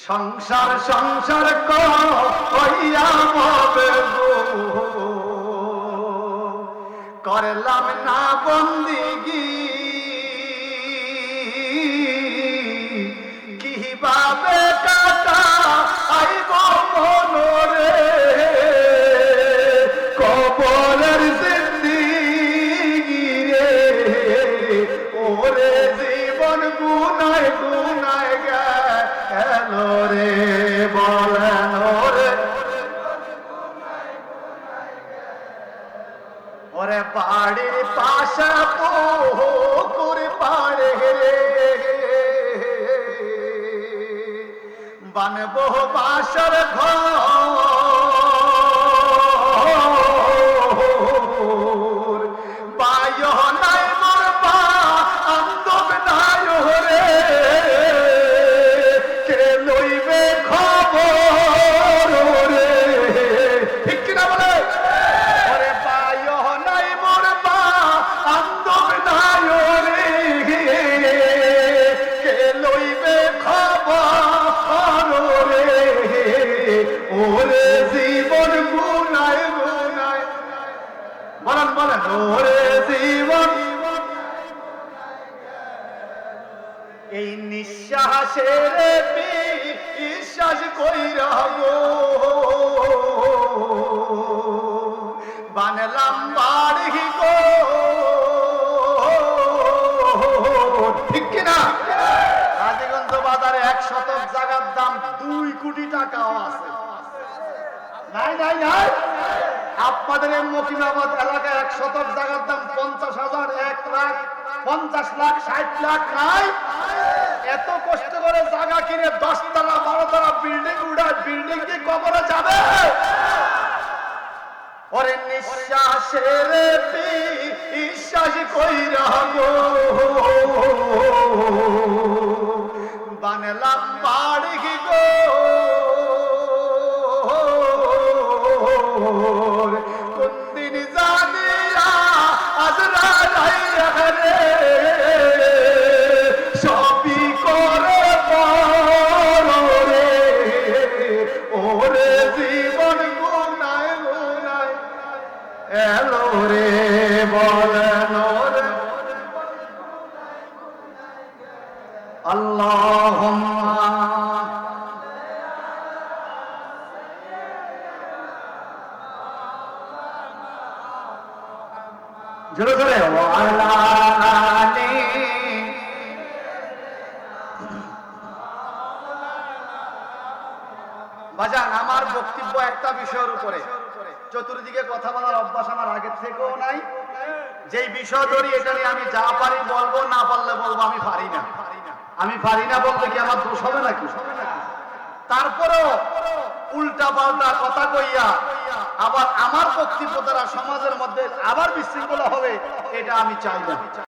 সংসার সংসার কইয়া মবে গো, করলাম না বন্দিগি, কিভাবে কাটা আইব মনরে, কবরের জিন্দিগি রে, ওরে জীবন গুনায় গুনায় গেল রে, বলেন ওরে ওরে বাড়ির পাশে পুকুর পাড়ে রে, বানবো বাসর ঘর, বায় নাই মোর বান্ধব নাই রে, কে লইবে খবর রে, ঠিক কিনা বলে? ওরে বায় নাই মোর বান্ধব নাই রে, কে লইবে খবর রে, ওরে জীবন গুনায় গুনায়, বলেন বলেন, ওরে জীবন এই নিঃশ্বাসের বিশ্বাস কইরা গো, বানলাম বাড়ি গো, ঠিক কিনা? কাজীগঞ্জ বাজারে 1 শতক জায়গার দাম 2 কোটি টাকাও আছে। নাই নাই নাই, আপনাদের এই মকিনাবাদ এলাকায় 1 শতক জায়গার দাম 50,000, 1 লাখ, 50 লাখ, 60 লাখ নাই? এত কষ্ট করে জায়গা কিনে 10 তলা 12 তলা বিল্ডিং উড়ায়, বিল্ডিং কি কবরে যাবে? ওরে নিঃশ্বাসের বিশ্বাস কইরা গো, বানলাম বাড়ি গো, কোন দিন জানিয়া আজরাইল রে, সবই করে রে, ওরে জীবন গুনায় গুনায় এলো রে, বলেন ওরে আল্লাহুম্মা জোরে জোরে ওয়ালা আলি। বাজান, আমার বক্তব্য একটা বিষয়ের উপরে, চতুর্দিকে কথা বলার অভ্যাস আমার আগের থেকেও নাই। যেই বিষয় ধরি এটা নিয়ে আমি যা পারি বলবো, না পারলে বলবো আমি পারি না। আমি পারি না বললে কি আমার দোষ হবে নাকি? তারপরেও উল্টা পাল্টা কথা কইয়া আবার আমার বক্তব্য দ্বারা সমাজের মধ্যে আবার বিশৃঙ্খলা হবে, এটা আমি চাই না।